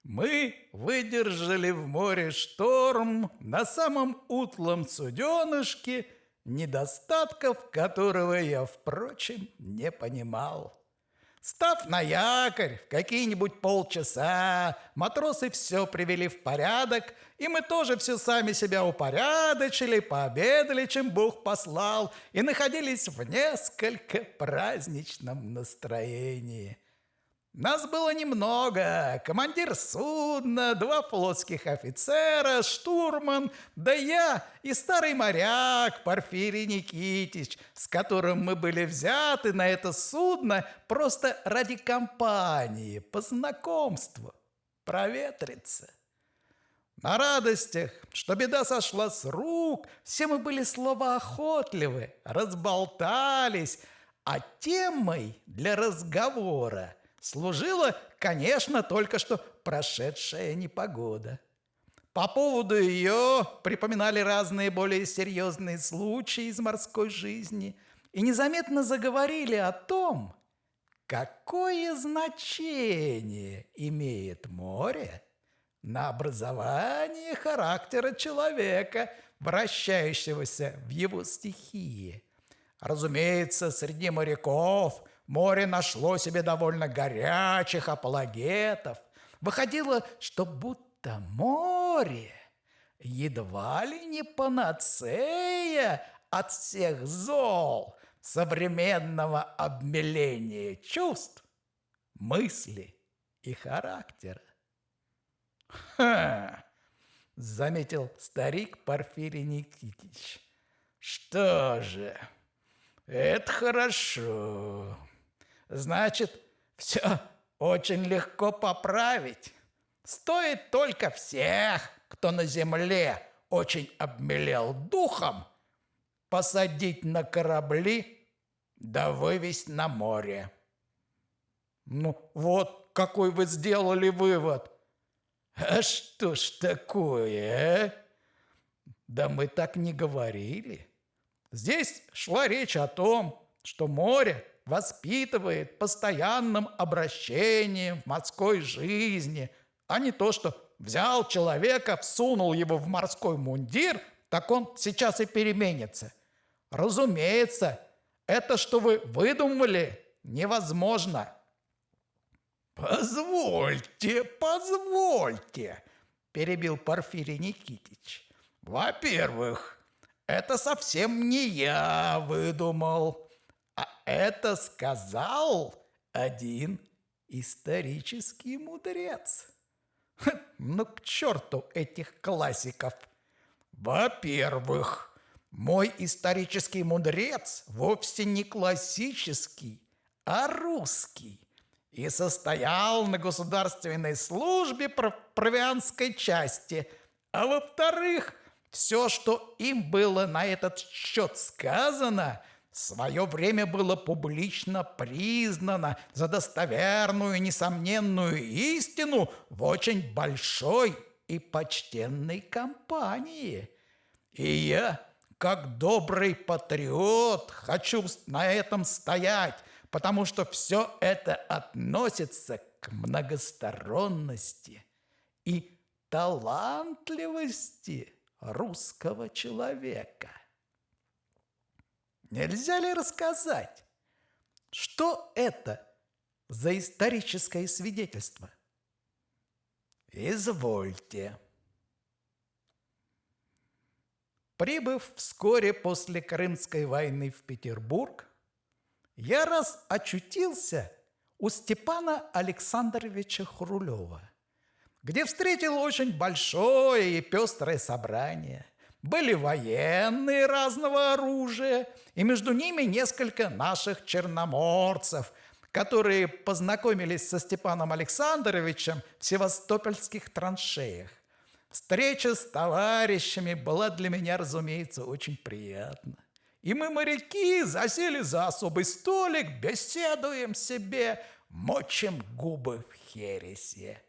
Мы выдержали в море шторм на самом утлом суденышке, недостатков которого я, впрочем, не понимал. Став на якорь в какие-нибудь полчаса, матросы все привели в порядок, и мы тоже все сами себя упорядочили, пообедали, чем Бог послал, и находились в несколько праздничном настроении. Нас было немного: командир судна, 2 флотских офицера, штурман, да я и старый моряк Порфирий Никитич, с которым мы были взяты на это судно просто ради компании, по знакомству, проветриться. На радостях, что беда сошла с рук, все мы были словоохотливы, разболтались, а темой для разговора служила, конечно, только что прошедшая непогода. По поводу ее припоминали разные более серьезные случаи из морской жизни и незаметно заговорили о том, какое значение имеет море на образование характера человека, вращающегося в его стихии. Разумеется, среди моряков море нашло себе довольно горячих апологетов. Выходило, что будто море едва ли не панацея от всех зол современного обмеления чувств, мысли и характера. «Ха!» — заметил старик Порфирий Никитич. «Что же, это хорошо. Значит, все очень легко поправить. Стоит только всех, кто на земле очень обмелел духом, посадить на корабли да вывезть на море». «Ну вот какой вы сделали вывод!» «А что ж такое, а?» «Да мы так не говорили. Здесь шла речь о том, что море воспитывает постоянным обращением в морской жизни, а не то, что взял человека, всунул его в морской мундир, так он сейчас и переменится. Разумеется, это, что вы выдумали, невозможно». «Позвольте», – перебил Порфирий Никитич. «Во-первых, это совсем не я выдумал, а это сказал один исторический мудрец. Ну, к черту этих классиков. Во-первых, мой исторический мудрец вовсе не классический, а русский, и состоял на государственной службе провианской части. А во-вторых, все, что им было на этот счет сказано, в свое время было публично признано за достоверную и несомненную истину в очень большой и почтенной компании. И я, как добрый патриот, хочу на этом стоять, потому что все это относится к многосторонности и талантливости русского человека. Нельзя ли рассказать, что это за историческое свидетельство? Извольте. Прибыв вскоре после Крымской войны в Петербург, я раз очутился у Степана Александровича Хрулева, где встретил очень большое и пестрое собрание. Были военные разного оружия, и между ними несколько наших черноморцев, которые познакомились со Степаном Александровичем в севастопольских траншеях. Встреча с товарищами была для меня, разумеется, очень приятна. И мы, моряки, засели за особый столик, беседуем себе, мочим губы в хересе.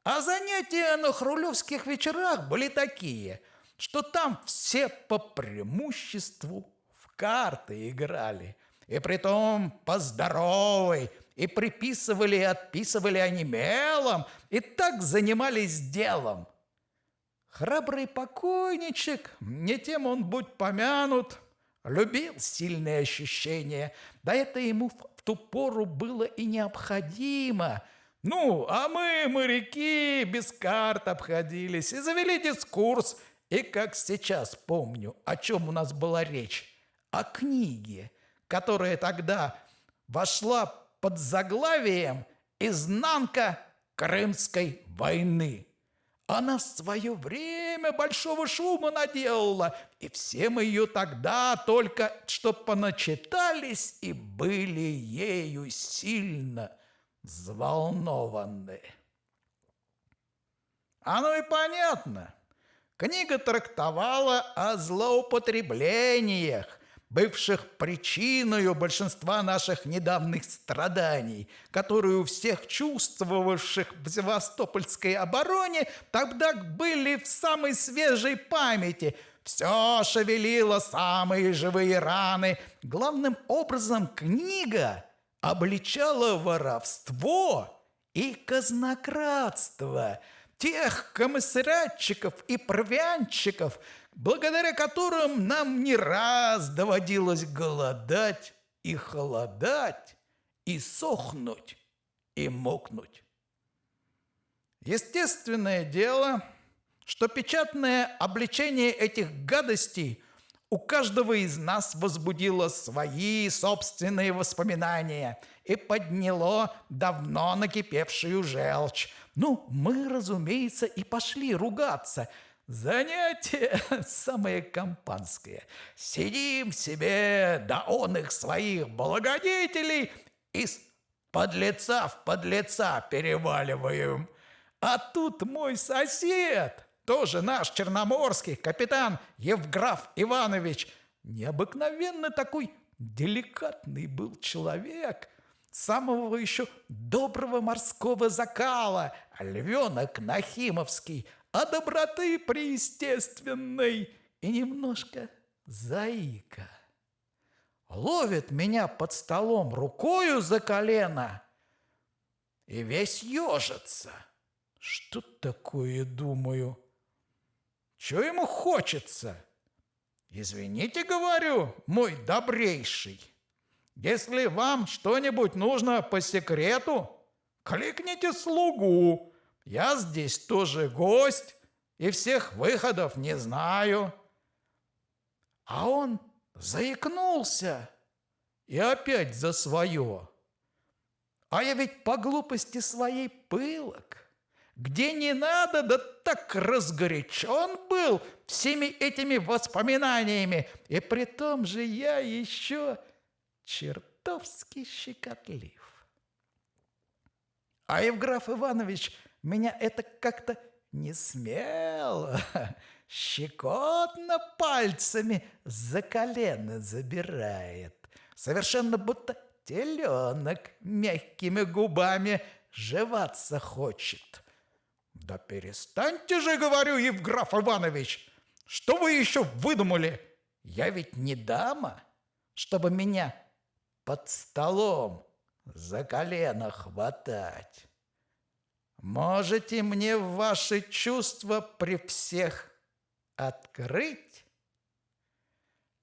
А занятия на хрулевских вечерах были такие, что там все по преимуществу в карты играли, и притом по здоровой, и приписывали и отписывали они мелом, и так занимались делом. Храбрый покойничек, не тем он будь помянут, любил сильные ощущения, да это ему в ту пору было и необходимо. Ну, а мы, моряки, без карт обходились и завели дискурс. И как сейчас помню, о чем у нас была речь, о книге, которая тогда вошла под заглавием «Изнанка Крымской войны». Она в свое время большого шума наделала, и все мы ее тогда только что поначитались и были ею сильно взволнованы. Оно и понятно. Книга трактовала о злоупотреблениях, бывших причиною большинства наших недавних страданий, которые у всех чувствовавших в Севастопольской обороне тогда были в самой свежей памяти. Все шевелило самые живые раны. Главным образом книга обличала воровство и казнократство тех комиссариатчиков и провианщиков, благодаря которым нам не раз доводилось голодать и холодать, и сохнуть, и мокнуть. Естественное дело, что печатное обличение этих гадостей у каждого из нас возбудило свои собственные воспоминания и подняло давно накипевшую желчь. Ну, мы, разумеется, и пошли ругаться. Занятие самое компанское. Сидим себе до оных своих благодетелей и с подлеца в подлеца переваливаем. А тут мой сосед, тоже наш черноморский капитан Евграф Иванович, необыкновенно такой деликатный был человек, самого еще доброго морского закала, львенок нахимовский, а доброты преестественной и немножко заика. Ловит меня под столом рукою за колено и весь ежится. Что такое, думаю? Чего ему хочется? Извините, говорю, мой добрейший, если вам что-нибудь нужно по секрету, кликните слугу. Я здесь тоже гость и всех выходов не знаю. А он заикнулся и опять за свое. А я ведь по глупости своей пылок. Где не надо, да так разгорячен был всеми этими воспоминаниями. И при том же я еще чертовски щекотлив. А Евграф Иванович меня это как-то не смело, щекотно пальцами за колено забирает. Совершенно будто теленок мягкими губами жеваться хочет. Да перестаньте же, говорю, Евграф Иванович, что вы еще выдумали? Я ведь не дама, чтобы меня под столом за колено хватать. Можете мне ваши чувства при всех открыть?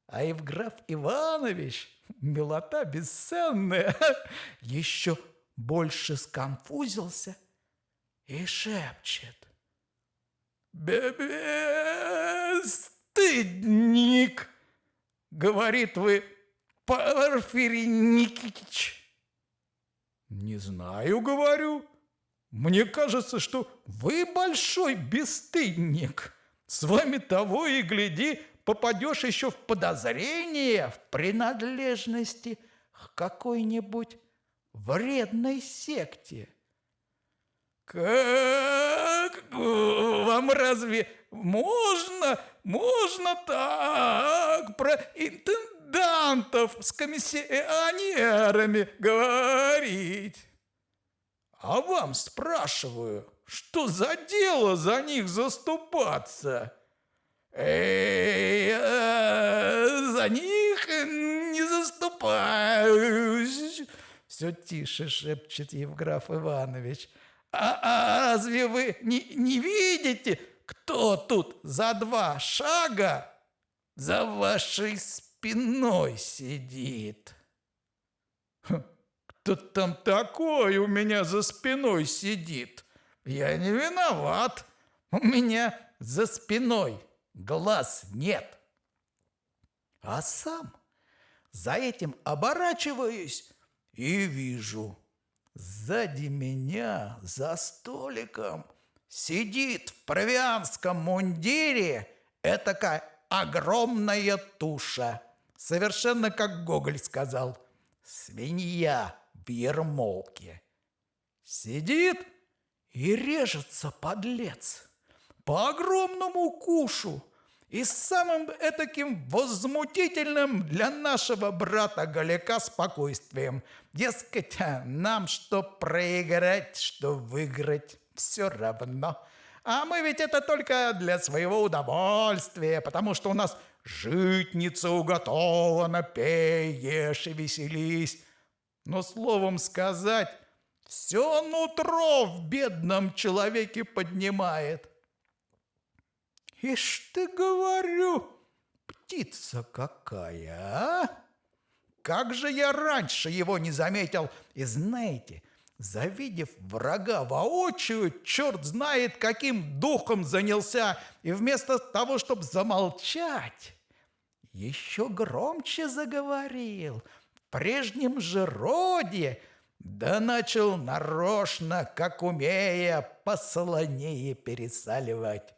А Евграф Иванович, милота бесценная, еще больше сконфузился и шепчет: «Бестыдник, говорит вы, Порфирий Никитич». «Не знаю, говорю. Мне кажется, что вы большой бесстыдник. С вами того и гляди, попадешь еще в подозрение в принадлежности к какой-нибудь вредной секте». «Как вам разве можно так про интендантов с комиссионерами говорить? А вам спрашиваю, что за дело за них заступаться? За них не заступаюсь», все тише шепчет Евграф Иванович. разве вы не видите, кто тут за 2 шага за вашей спиной сидит? Кто там такой у меня за спиной сидит? Я не виноват. У меня за спиной глаз нет. А сам за этим оборачиваюсь и вижу, сзади меня за столиком сидит в провианском мундире этакая огромная туша. Совершенно как Гоголь сказал, свинья в ермолке. Сидит и режется подлец по огромному кушу и с самым этаким возмутительным для нашего брата Голяка спокойствием. Дескать, нам что проиграть, что выиграть, все равно. А мы ведь это только для своего удовольствия, потому что у нас житница уготована, пей, ешь и веселись. Но словом сказать, все нутро в бедном человеке поднимает. Ишь ты, говорю, птица какая, а? Как же я раньше его не заметил. И знаете, завидев врага воочию, черт знает, каким духом занялся. И вместо того, чтобы замолчать, еще громче заговорил, в прежнем же роде, да начал нарочно, как умея, посолонее пересаливать.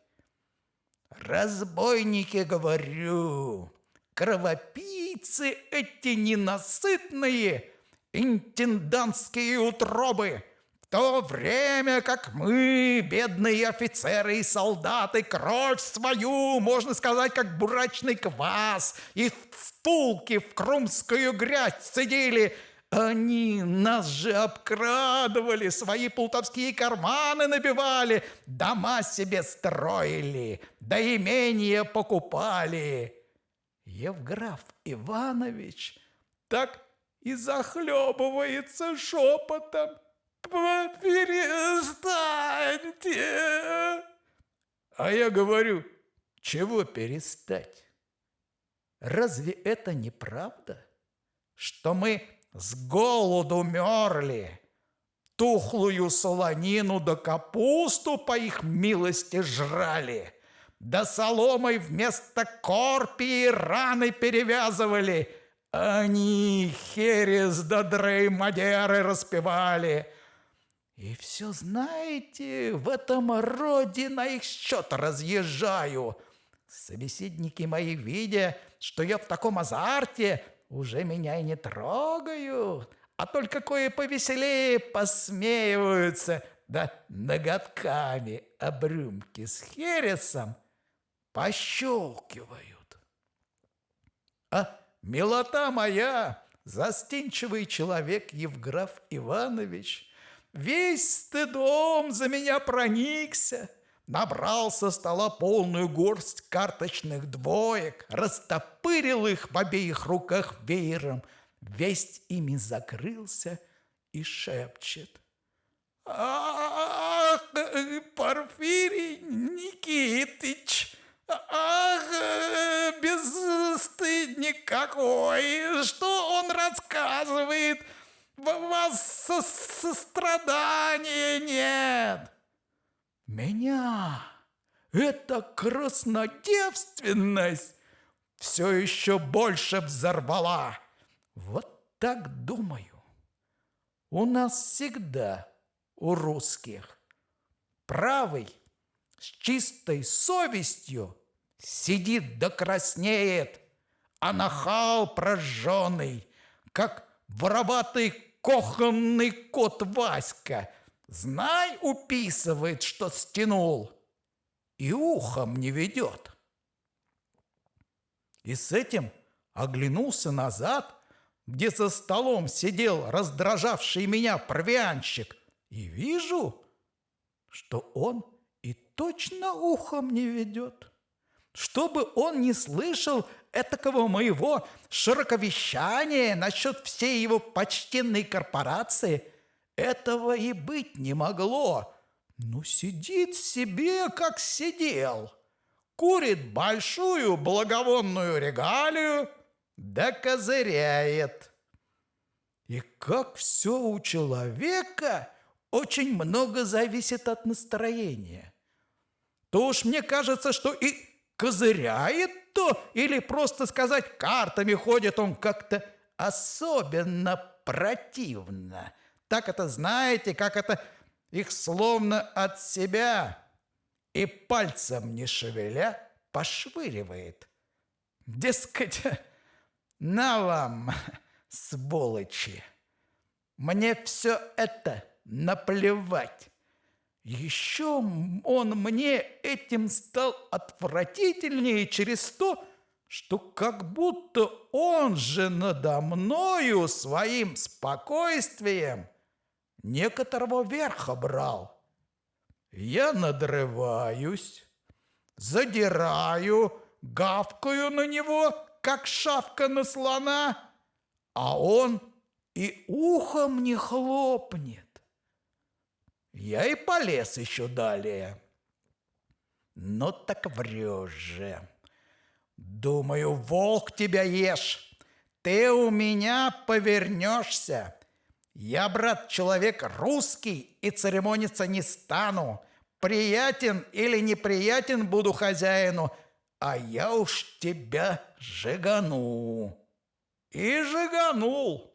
Разбойники, говорю, кровопийцы эти ненасытные, интендантские утробы, в то время как мы, бедные офицеры и солдаты, кровь свою, можно сказать, как бурачный квас, и втулки в крумскую грязь цедили, они нас же обкрадывали, свои плутовские карманы набивали, дома себе строили, да имения покупали. Евграф Иванович так и захлебывается шепотом. Перестаньте! А я говорю, чего перестать? Разве это не правда, что мы с голоду мерли, тухлую солонину да капусту по их милости жрали, да соломой вместо корпии раны перевязывали, они херес да дрей-мадеры распевали. И все, знаете, в этом роде на их счет разъезжаю. Собеседники мои, видя, что я в таком азарте, уже меня и не трогают, а только кое повеселее посмеиваются, да ноготками об рюмки с хересом пощелкивают. А милота моя, застенчивый человек Евграф Иванович, весь стыдом за меня проникся, набрал со стола полную горсть карточных двоек, растопырил их в обеих руках веером, весь ими закрылся и шепчет: «Ах, Порфирий Никитыч! Ах, бесстыдник какой! Что он рассказывает? У вас сострадания нет!» Меня эта краснодевственность все еще больше взорвала. Вот так думаю. У нас всегда, у русских, правый с чистой совестью сидит да краснеет, а нахал прожженный, как вороватый кухонный кот Васька, знай, уписывает, что стянул, и ухом не ведет. И с этим оглянулся назад, где за столом сидел раздражавший меня провианщик, и вижу, что он и точно ухом не ведет. Чтобы он не слышал этакого моего широковещания насчет всей его почтенной корпорации, Этого и быть не могло. Ну, сидит себе, как сидел. Курит большую благовонную регалию, да козыряет. И как все у человека очень много зависит от настроения. То уж мне кажется, что и козыряет-то, или просто сказать, картами ходит он как-то особенно противно. Так это, знаете, как это их словно от себя и пальцем не шевеля пошвыривает. Дескать, на вам, сволочи, мне все это наплевать. Еще он мне этим стал отвратительнее через то, что как будто он же надо мною своим спокойствием некоторого верха брал. Я надрываюсь, задираю, гавкаю на него, как шавка на слона, а он и ухом не хлопнет. Я и полез еще далее. Ну так врешь же. Думаю, волк тебя ешь. Ты у меня повернешься. Я, брат, человек русский и церемониться не стану. Приятен или неприятен буду хозяину, а я уж тебя жигану. И жиганул.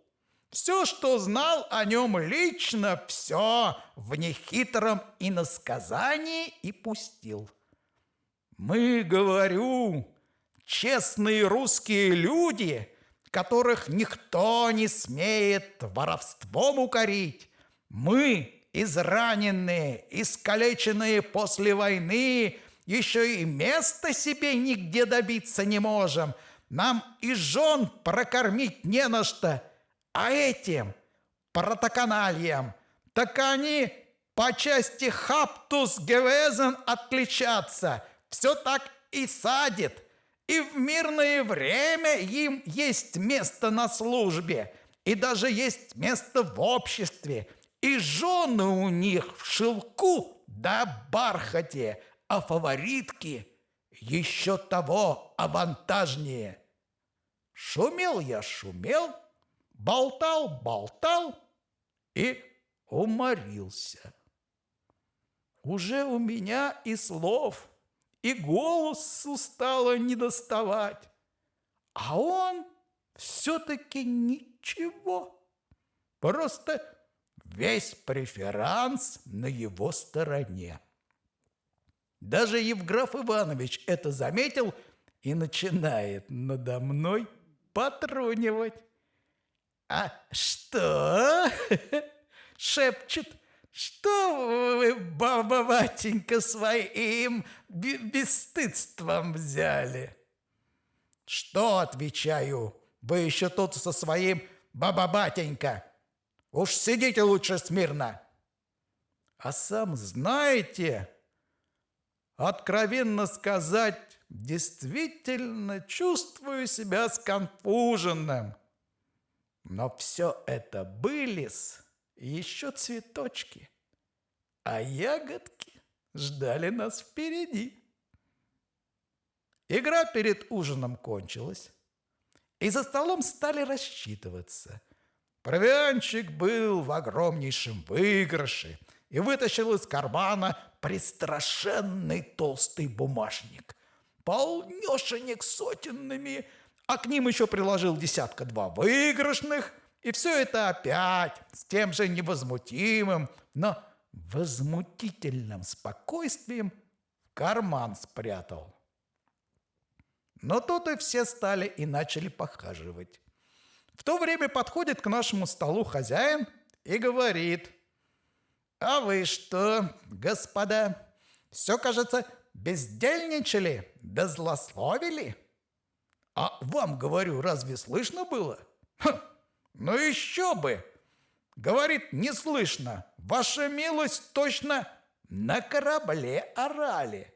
Все, что знал о нем лично, все в нехитром иносказании и пустил. Мы, говорю, честные русские люди, которых никто не смеет воровством укорить. Мы, израненные, искалеченные после войны, еще и места себе нигде добиться не можем. Нам и жен прокормить не на что. А этим протоканальям, так они по части хаптус гевезен отличатся. Все так и садит. И в мирное время им есть место на службе, и даже есть место в обществе. И жены у них в шелку да бархате, а фаворитки еще того авантажнее. Шумел я, шумел, болтал и уморился. Уже у меня и слов, и голосу стало недоставать. А он все-таки ничего. Просто весь преферанс на его стороне. Даже Евграф Иванович это заметил и начинает надо мной потрунивать. «А что?» – шепчет. «Что вы, баба-батенька, своим бесстыдством взяли?» «Что?» – отвечаю. «Вы еще тут со своим баба-батенька. Уж сидите лучше смирно». А сам знаете, откровенно сказать, действительно чувствую себя сконфуженным. Но все это были-с еще цветочки, а ягодки ждали нас впереди. Игра перед ужином кончилась, и за столом стали рассчитываться. Провианчик был в огромнейшем выигрыше и вытащил из кармана пристрашенный толстый бумажник, полнешенек сотенными, а к ним еще приложил десятка-два выигрышных, и все это опять с тем же невозмутимым, но возмутительным спокойствием в карман спрятал. Но тут и все стали и начали похаживать. В то время подходит к нашему столу хозяин и говорит: «А вы что, господа, все, кажется, бездельничали да злословили? А вам, говорю, разве слышно было?» «Ну еще бы!» Говорит: «Не слышно. Ваша милость точно на корабле орали».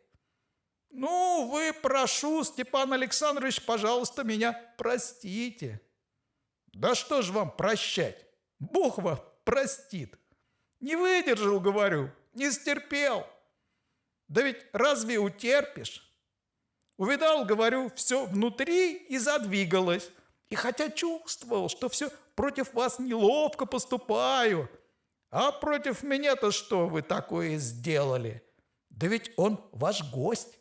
«Ну, вы, прошу, Степан Александрович, пожалуйста, меня простите». «Да что ж вам прощать? Бог вам простит. Не выдержал, говорю, не стерпел. Да ведь разве утерпишь? Увидал, говорю, все внутри и задвигалось. И хотя чувствовал, что все против вас неловко поступаю, а против меня-то что вы такое сделали? Да ведь он ваш гость.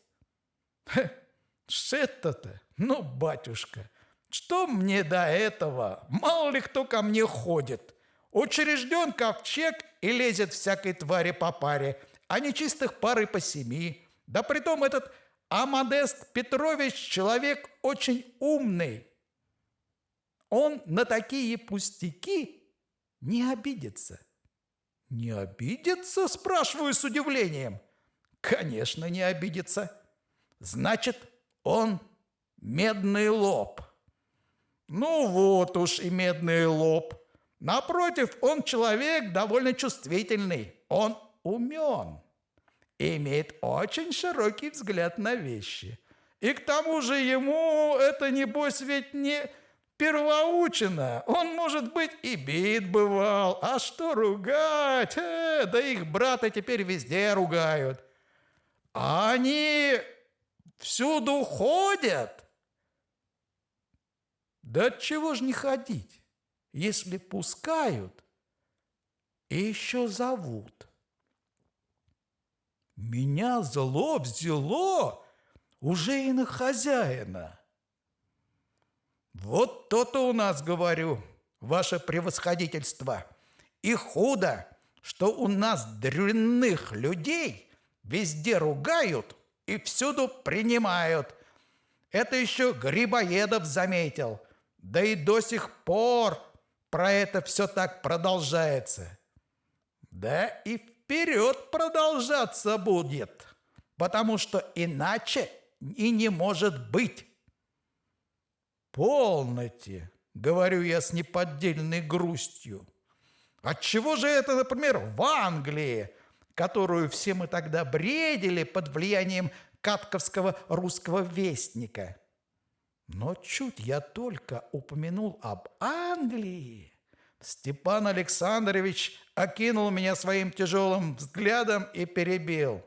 Что-то-то, ну, батюшка, что мне до этого? Мало ли кто ко мне ходит. Учрежден ковчег и лезет всякой твари по паре, а нечистых пары по 7. Да притом этот Амодест Петрович человек очень умный. Он на такие пустяки не обидится. Не обидится, спрашиваю с удивлением. Конечно, не обидится. Значит, он медный лоб. Ну вот уж и медный лоб. Напротив, он человек довольно чувствительный. Он умен. Имеет очень широкий взгляд на вещи. И к тому же ему это, небось, ведь не первоучено. Он, может быть, и бит бывал. А что ругать? Да их брата теперь везде ругают. А они всюду ходят. Да чего ж не ходить, если пускают и еще зовут? Меня зло взяло уже и на хозяина. Вот то-то у нас, говорю, ваше превосходительство. И худо, что у нас дрянных людей везде ругают и всюду принимают. Это еще Грибоедов заметил. Да и до сих пор про это все так продолжается. Да и вперед продолжаться будет, потому что иначе и не может быть. Полноте, говорю я с неподдельной грустью. Отчего же это, например, в Англии, которую все мы тогда бредили под влиянием катковского русского вестника? Но чуть я только упомянул об Англии, Степан Александрович окинул меня своим тяжелым взглядом и перебил.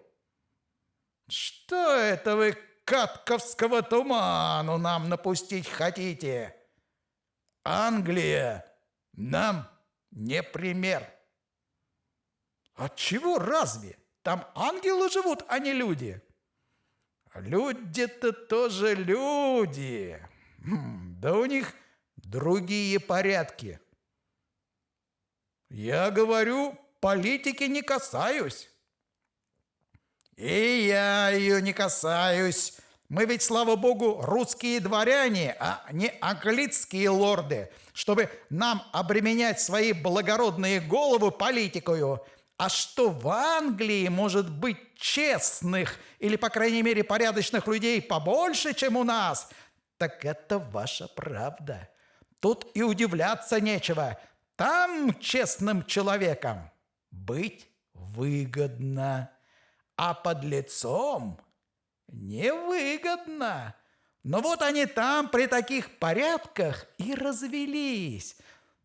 Что это вы катковского туману нам напустить хотите? Англия нам не пример. Отчего разве? Там ангелы живут, а не люди. Люди-то тоже люди. Да у них другие порядки. Я говорю, политики не касаюсь. И я ее не касаюсь. Мы ведь, слава богу, русские дворяне, а не английские лорды, чтобы нам обременять свои благородные головы политикою. А что в Англии может быть честных или, по крайней мере, порядочных людей побольше, чем у нас, так это ваша правда. Тут и удивляться нечего. Там честным человеком быть выгодно, а подлецом невыгодно. Но вот они там при таких порядках и развелись.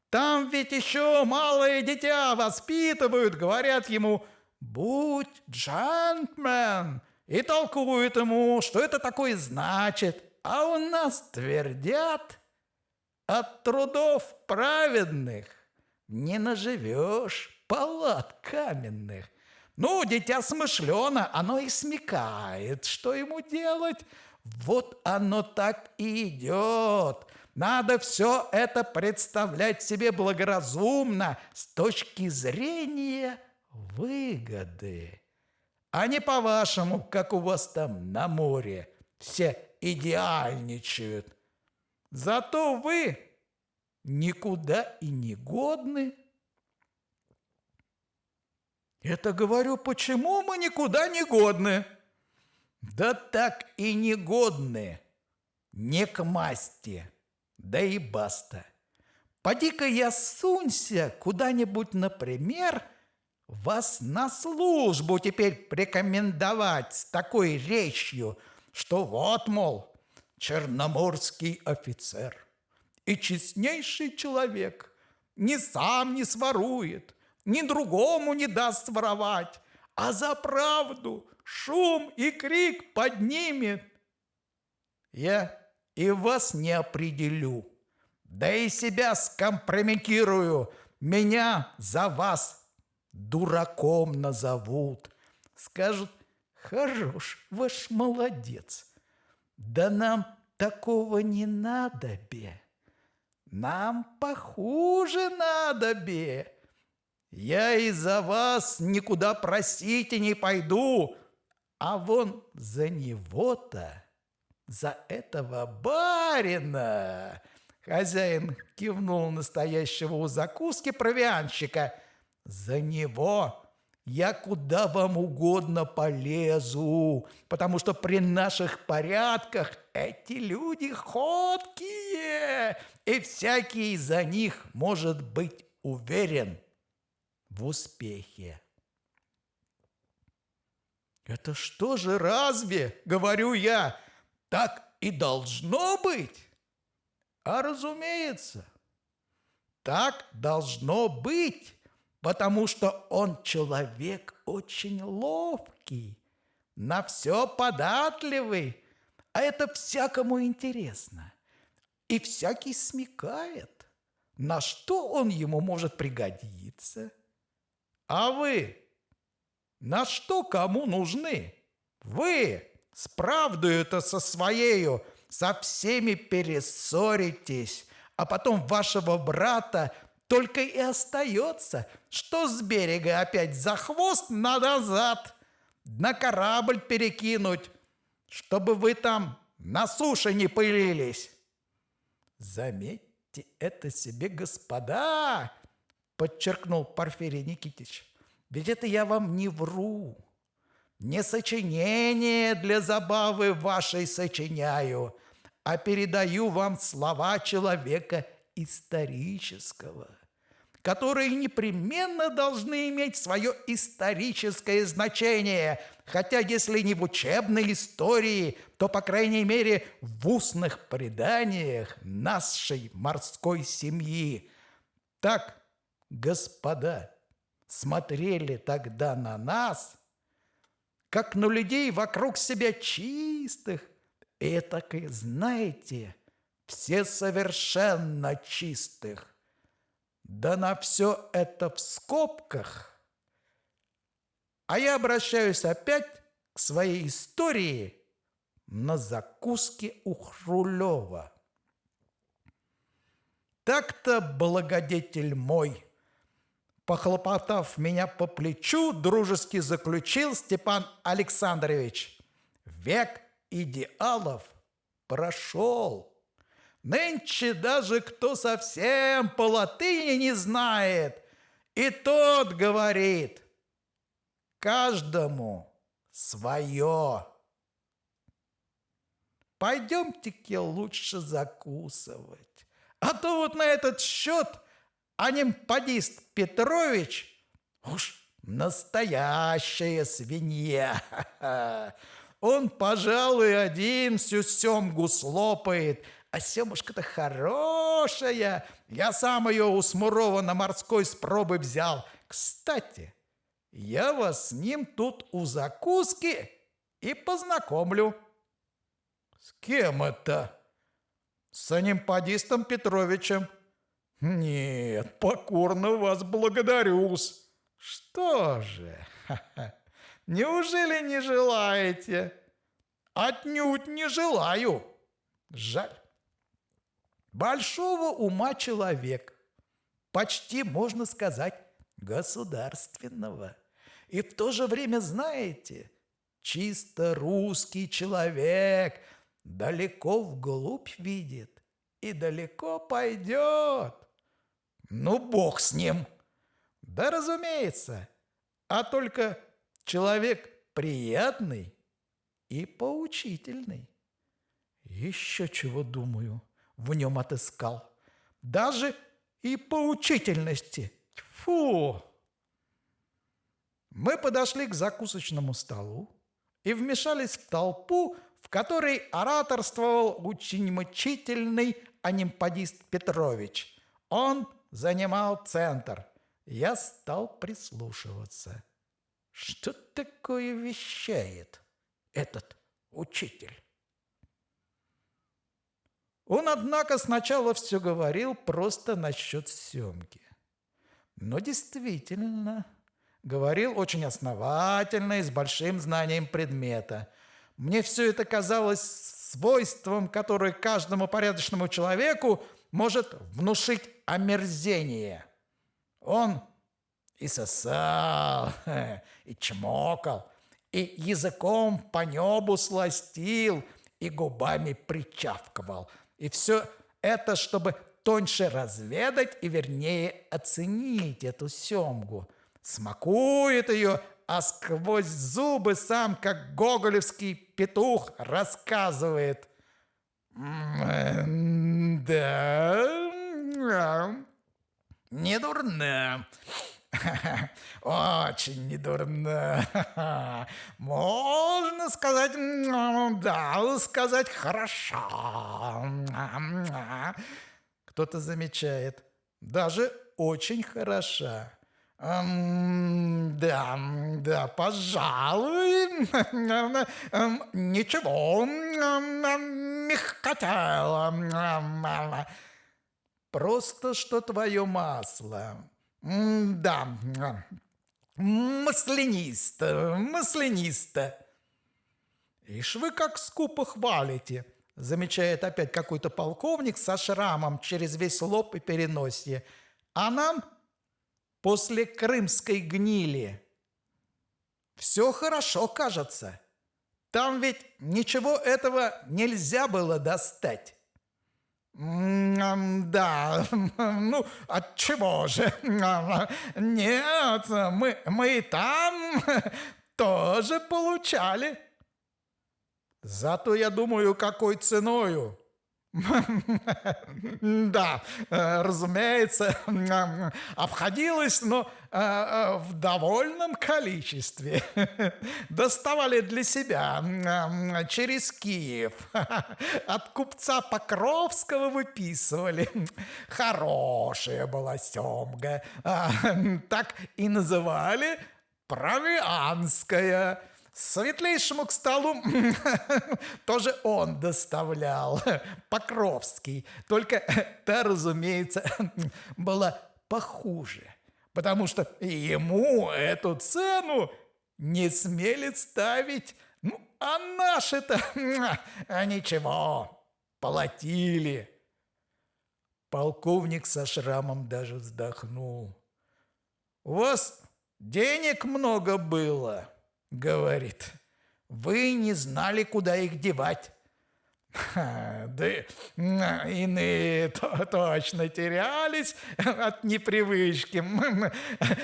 Там ведь еще малое дитя воспитывают, говорят ему «будь джентльмен», и толкуют ему, что это такое значит. А у нас твердят: от трудов праведных не наживешь палат каменных. Ну, дитя смышлено, оно и смекает, что ему делать. Вот оно так и идет. Надо все это представлять себе благоразумно с точки зрения выгоды, а не по-вашему, как у вас там на море все идеальничают. Зато вы никуда и не годны. Это, говорю, почему мы никуда не годны? Да так и не годны, не к масти, да и баста. Поди-ка я сунься куда-нибудь, например, вас на службу теперь порекомендовать с такой речью, что вот, мол, черноморский офицер и честнейший человек, ни сам не сворует, ни другому не даст своровать, а за правду шум и крик поднимет. Я и вас не определю, да и себя скомпрометирую, меня за вас дураком назовут. Скажут: хорош, ваш молодец. Да нам такого не надобе. Нам похуже надобе. Я из-за вас никуда просить и не пойду, а вон за него-то, за этого барина, хозяин кивнул настоящего у закуски провианщика, за него я куда вам угодно полезу, потому что при наших порядках эти люди ходкие, и всякий за них может быть уверен в успехе. Это что же, разве, говорю я, так и должно быть? А разумеется, так должно быть, потому что он человек очень ловкий, на все податливый, а это всякому интересно. И всякий смекает, на что он ему может пригодиться. А вы на что кому нужны? Вы с правдою-то со своею со всеми перессоритесь, а потом вашего брата только и остается, что с берега опять за хвост назад, на корабль перекинуть, чтобы вы там на суше не пылились. Заметьте это себе, господа, подчеркнул Порфирий Никитич. Ведь это я вам не вру, не сочинение для забавы вашей сочиняю, а передаю вам слова человека исторического, которые непременно должны иметь свое историческое значение, хотя если не в учебной истории, то, по крайней мере, в устных преданиях нашей морской семьи. Так, господа, смотрели тогда на нас, как на людей вокруг себя чистых, и так и знаете, все совершенно чистых. Да на все это в скобках. А я обращаюсь опять к своей истории на закуске у Хрулева. Так-то благодетель мой, похлопотав меня по плечу, дружески заключил Степан Александрович: век идеалов прошел. Нынче даже кто совсем по латыни не знает, и тот говорит: каждому свое. Пойдемте-ка лучше закусывать, а то вот на этот счет анимпадист Петрович уж настоящая свинья. Он, пожалуй, один всю семгу слопает, а семушка-то хорошая. Я сам ее у Смурова на морской с пробы взял. Кстати, я вас с ним тут у закуски и познакомлю. С кем это? С анимпадистом Петровичем. Нет, покорно вас благодарю-с. Что же, неужели не желаете? Отнюдь не желаю. Жаль. Большого ума человек, почти, можно сказать, государственного. И в то же время, знаете, чисто русский человек, далеко вглубь видит и далеко пойдет. Ну, бог с ним. Да, разумеется, а только человек приятный и поучительный. Еще чего, думаю, в нем отыскал. Даже и поучительности. Фу! Мы подошли к закусочному столу и вмешались в толпу, в которой ораторствовал очень мучительный анимпадист Петрович. Он занимал центр. Я стал прислушиваться. Что такое вещает этот учитель? Он, однако, сначала все говорил просто насчет семги. Но действительно, говорил очень основательно и с большим знанием предмета. Мне все это казалось свойством, которое каждому порядочному человеку может внушить омерзение. Он и сосал, и чмокал, и языком по небу сластил, и губами причавкивал. И все это, чтобы тоньше разведать и вернее оценить эту семгу. Смакует ее, а сквозь зубы сам, как гоголевский петух, рассказывает. Да, не дурно. Очень недурно. Можно сказать, да, сказать хорошо. Кто-то замечает, даже очень хороша. Да, пожалуй, ничего, мягкотело. Просто что твое масло. Да, маслянисто. Ишь вы как скупо хвалите, замечает опять какой-то полковник со шрамом через весь лоб и переносье. А нам после крымской гнили все хорошо кажется. Там ведь ничего этого нельзя было достать. Да, ну, отчего же? Нет, мы и там тоже получали. Зато, я думаю, какой ценою. Да, разумеется, обходилось, но в довольном количестве. Доставали для себя через Киев. От купца Покровского выписывали. Хорошая была семга. Так и называли провианская. Светлейшему к столу тоже он доставлял, Покровский. Только та, разумеется, была похуже, потому что ему эту цену не смели ставить. Ну, а наши-то ничего, платили. Полковник со шрамом даже вздохнул. У вас денег много было, говорит, вы не знали, куда их девать. Да иные точно терялись от непривычки.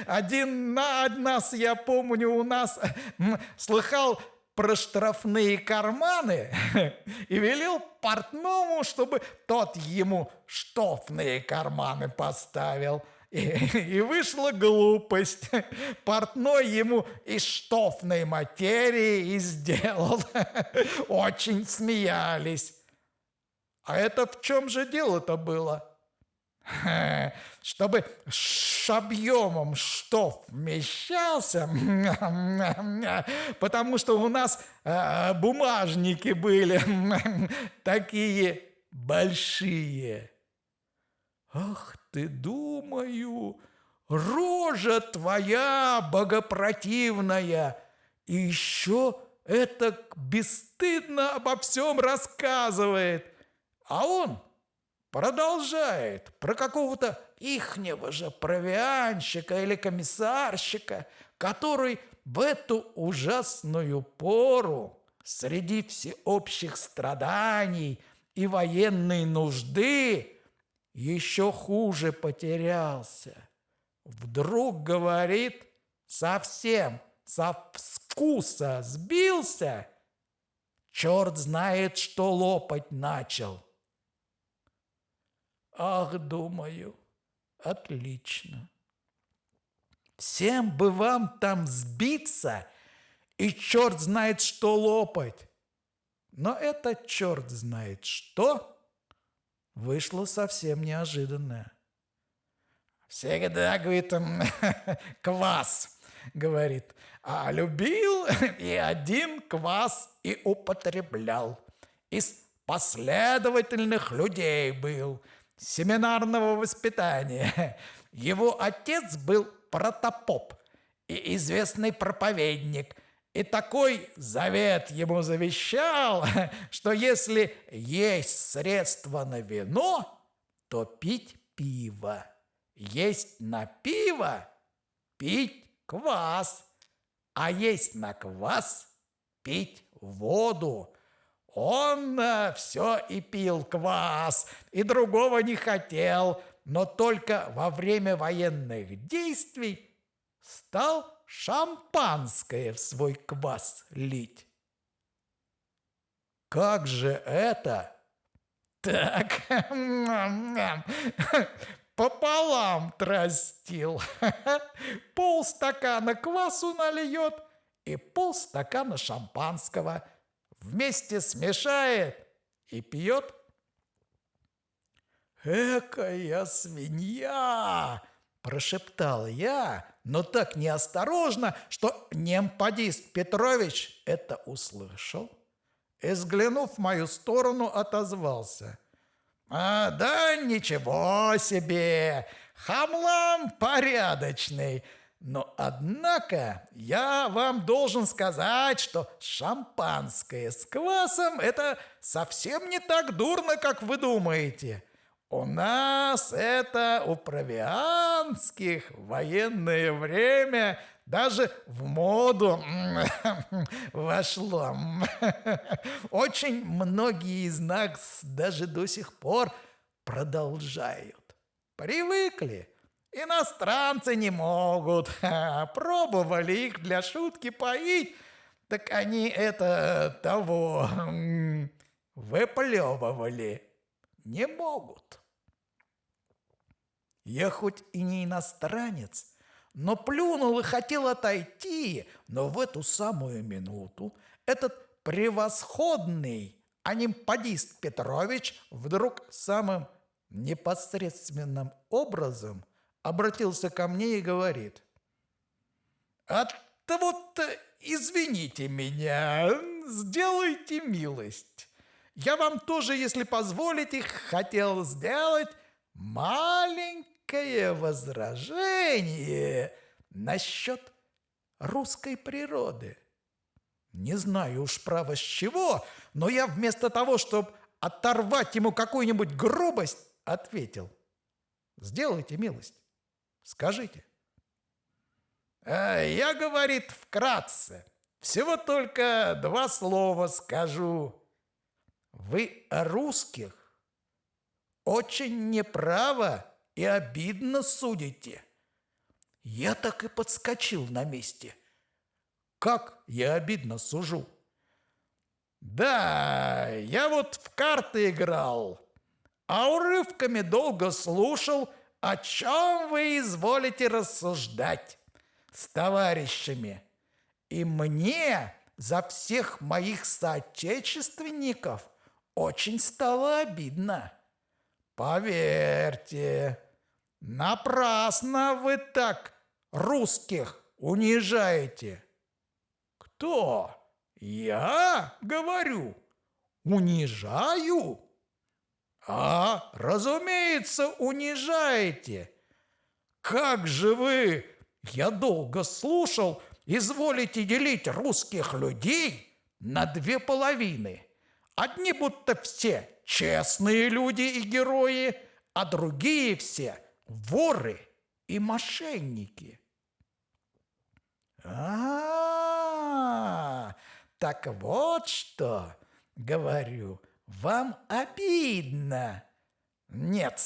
Один нас, я помню, у нас слыхал про штрафные карманы и велел портному, чтобы тот ему штофные карманы поставил. И вышла глупость. Портной ему из штофной материи и сделал. Очень смеялись. А это в чем же дело-то было? Чтобы с объемом штоф вмещался, потому что у нас бумажники были такие большие. Ах ты, думаю, рожа твоя богопротивная, и еще это бесстыдно обо всем рассказывает. А он продолжает про какого-то ихнего же провианщика или комиссарщика, который в эту ужасную пору среди всеобщих страданий и военной нужды еще хуже потерялся. Вдруг, говорит, совсем со вкуса сбился, черт знает, что лопать начал. Ах, думаю, отлично. Всем бы вам там сбиться и черт знает, что лопать. Но это черт знает что вышло совсем неожиданное. Всегда, говорит, квас, говорит, а любил и один квас и употреблял. Из последовательных людей был, семинарного воспитания. Его отец был протопоп и известный проповедник, и такой завет ему завещал, что если есть средства на вино, то пить пиво, есть на пиво, пить квас, а есть на квас, пить воду. Он все и пил квас, и другого не хотел, но только во время военных действий стал шампанское в свой квас лить. Как же это? Так, пополам тростил. Полстакана квасу нальет и полстакана шампанского. Вместе смешает и пьет. «Экая свинья!» – прошептал я, но так неосторожно, что немпадист Петрович это услышал и, взглянув в мою сторону, отозвался: да ничего себе, хамлам порядочный. Но, однако, я вам должен сказать, что шампанское с квасом – это совсем не так дурно, как вы думаете. У нас это у провианских в военное время даже в моду вошло. Очень многие из нас даже до сих пор продолжают. Привыкли. Иностранцы не могут. Пробовали их для шутки поить, так они это того выплевывали. Не могут. Я хоть и не иностранец, но плюнул и хотел отойти, но в эту самую минуту этот превосходный анимпадист Петрович вдруг самым непосредственным образом обратился ко мне и говорит: вот извините меня, сделайте милость. Я вам тоже, если позволите, хотел сделать маленькое возражение насчет русской природы. Не знаю уж право с чего, но я вместо того, чтобы оторвать ему какую-нибудь грубость, ответил: сделайте милость, скажите. Я, говорит, вкратце, всего только 2 слова скажу. Вы о русских очень неправо и обидно судите. Я так и подскочил на месте. Как я обидно сужу? Да, я вот в карты играл, а урывками долго слушал, о чем вы изволите рассуждать с товарищами. И мне за всех моих соотечественников очень стало обидно. Поверьте, напрасно вы так русских унижаете. Кто? Я, говорю, унижаю? Разумеется, унижаете. Как же вы, я долго слушал, изволите делить русских людей на 2 половины. Одни будто все честные люди и герои, а другие все воры и мошенники. Так вот что, говорю, вам обидно. Нет,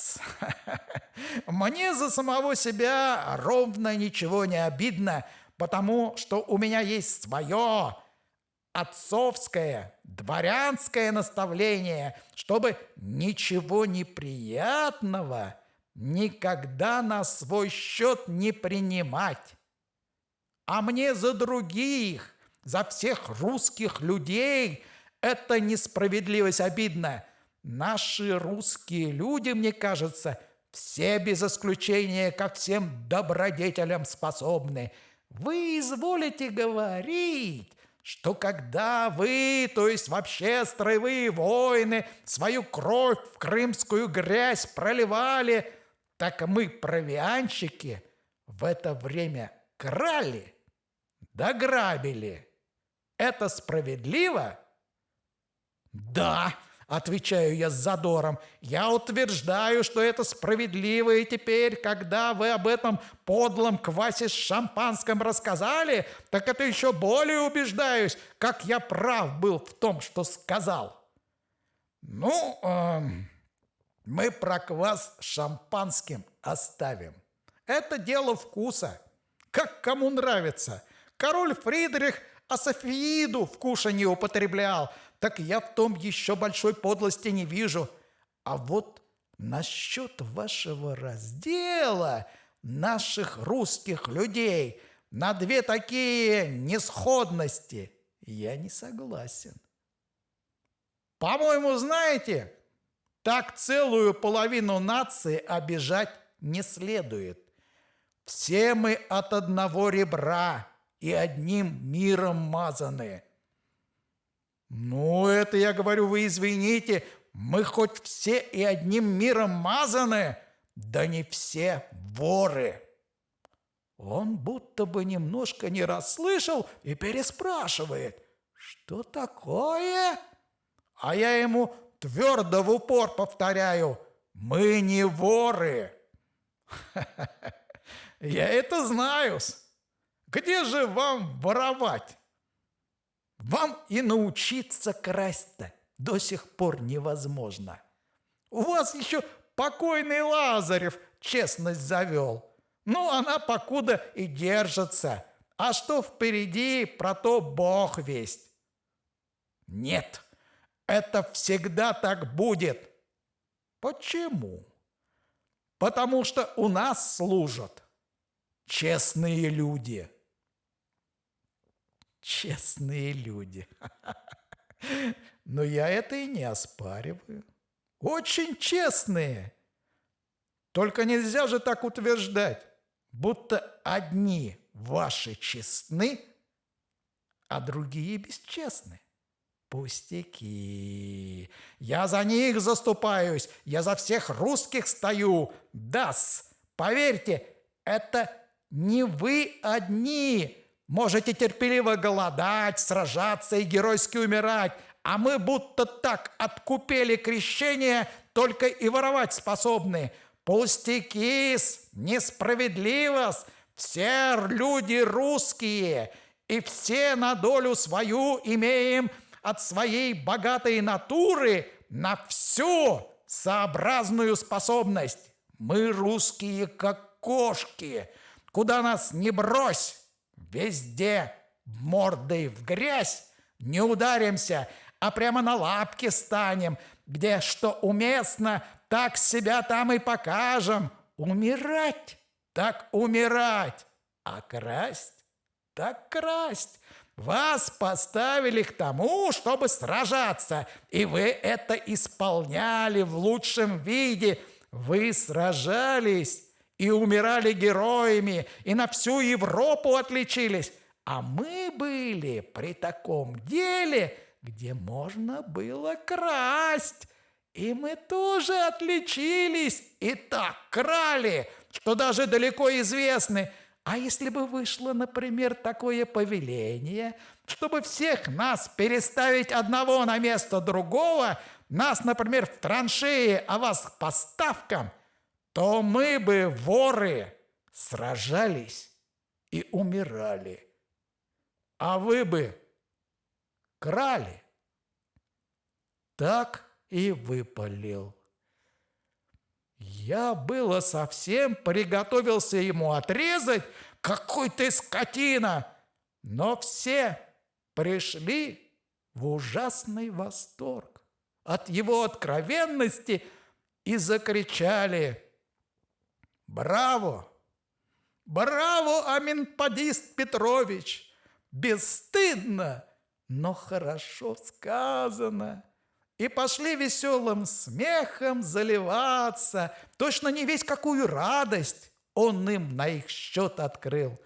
мне за самого себя ровно ничего не обидно, потому что у меня есть свое отцовское, дворянское наставление, чтобы ничего неприятного никогда на свой счет не принимать. А мне за других, за всех русских людей эта несправедливость обидна. Наши русские люди, мне кажется, все без исключения ко всем добродетелям способны. Вы изволите говорить, что когда вы, то есть вообще строевые воины, свою кровь в крымскую грязь проливали, так мы, провианщики, в это время крали да грабили. Это справедливо? Да, отвечаю я с задором, я утверждаю, что это справедливо, и теперь, когда вы об этом подлом квасе с шампанским рассказали, так это еще более убеждаюсь, как я прав был в том, что сказал. Ну, мы про квас с шампанским оставим. Это дело вкуса, как кому нравится. Король Фридрих асафииду в кушанье употреблял, так я в том еще большой подлости не вижу. А вот насчет вашего раздела наших русских людей на две такие несходности я не согласен. По-моему, знаете, так целую половину нации обижать не следует. Все мы от одного ребра и одним миром мазаны. Ну, это я говорю, вы извините, мы хоть все и одним миром мазаны, да не все воры. Он будто бы немножко не расслышал и переспрашивает, что такое? А я ему твердо в упор повторяю, мы не воры. Я это знаю-с. Где же вам воровать? Вам и научиться красть-то до сих пор невозможно. У вас еще покойный Лазарев честность завел. Ну, она покуда и держится. А что впереди, про то Бог весть. Нет, это всегда так будет. Почему? Потому что у нас служат честные люди. Честные люди. Но я это и не оспариваю. Очень честные. Только нельзя же так утверждать, будто одни ваши честны, а другие бесчестны. Пустяки. Я за них заступаюсь, я за всех русских стою. Да-с, поверьте, это не вы одни можете терпеливо голодать, сражаться и геройски умирать, а мы будто так откупели крещение, только и воровать способны. Пустяки-с, несправедливо-с, все люди русские, и все на долю свою имеем от своей богатой натуры на всю сообразную способность. Мы русские, как кошки, куда нас не брось, везде мордой в грязь не ударимся, а прямо на лапки станем, где что уместно, так себя там и покажем. Умирать, так умирать, а красть, так красть. Вас поставили к тому, чтобы сражаться, и вы это исполняли в лучшем виде. Вы сражались и умирали героями, и на всю Европу отличились. А мы были при таком деле, где можно было красть. И мы тоже отличились и так крали, что даже далеко известны. А если бы вышло, например, такое повеление, чтобы всех нас переставить одного на место другого, нас, например, в траншеи, а вас к поставкам, то мы бы, воры, сражались и умирали. А вы бы крали. Так и выпалил. Я было совсем приготовился ему отрезать, какой ты скотина, но все пришли в ужасный восторг от его откровенности и закричали: «Браво! Браво, Аминпадист Петрович! Бесстыдно, но хорошо сказано! и пошли веселым смехом заливаться. Точно не весть какую радость он им на их счет открыл.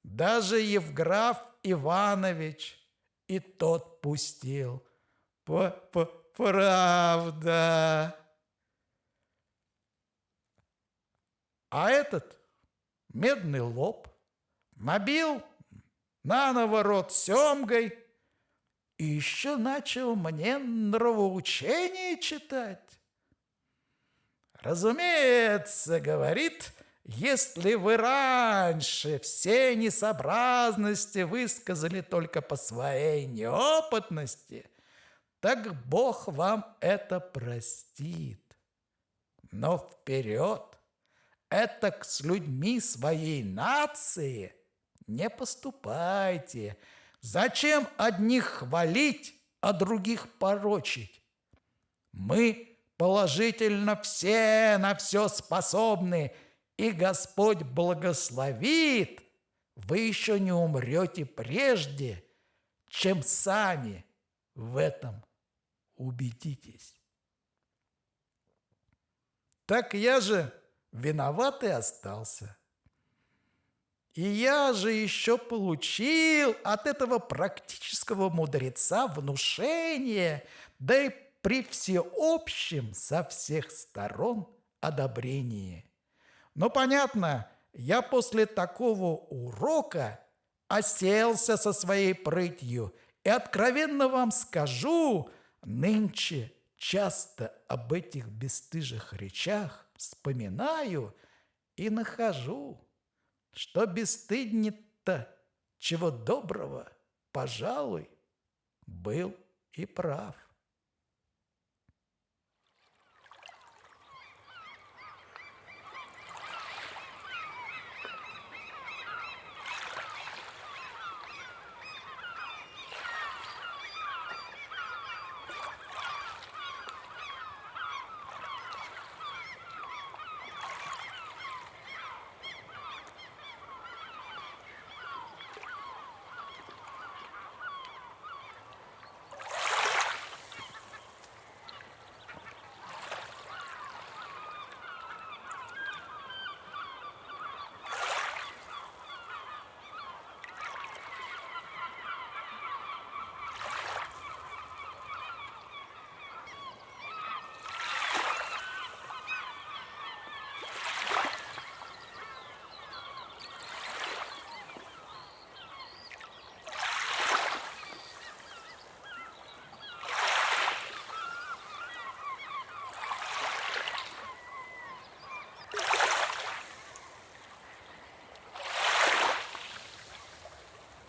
Даже Евграф Иванович и тот пустил. Правда. А этот медный лоб набил на наворот семгой и еще начал мне нравоучение читать. Разумеется, говорит, если вы раньше все несообразности высказали только по своей неопытности, так Бог вам это простит. Но вперед! Этак с людьми своей нации не поступайте. Зачем одних хвалить, а других порочить? Мы положительно все на все способны, и Господь благословит. Вы еще не умрете прежде, чем сами в этом убедитесь. Так я же виноватый остался. И я же еще получил от этого практического мудреца внушение, да и при всеобщем со всех сторон одобрении. Но понятно, я после такого урока оселся со своей прытью, и откровенно вам скажу, нынче часто об этих бесстыжих речах вспоминаю и нахожу, что бесстыдник-то, чего доброго, пожалуй, был и прав.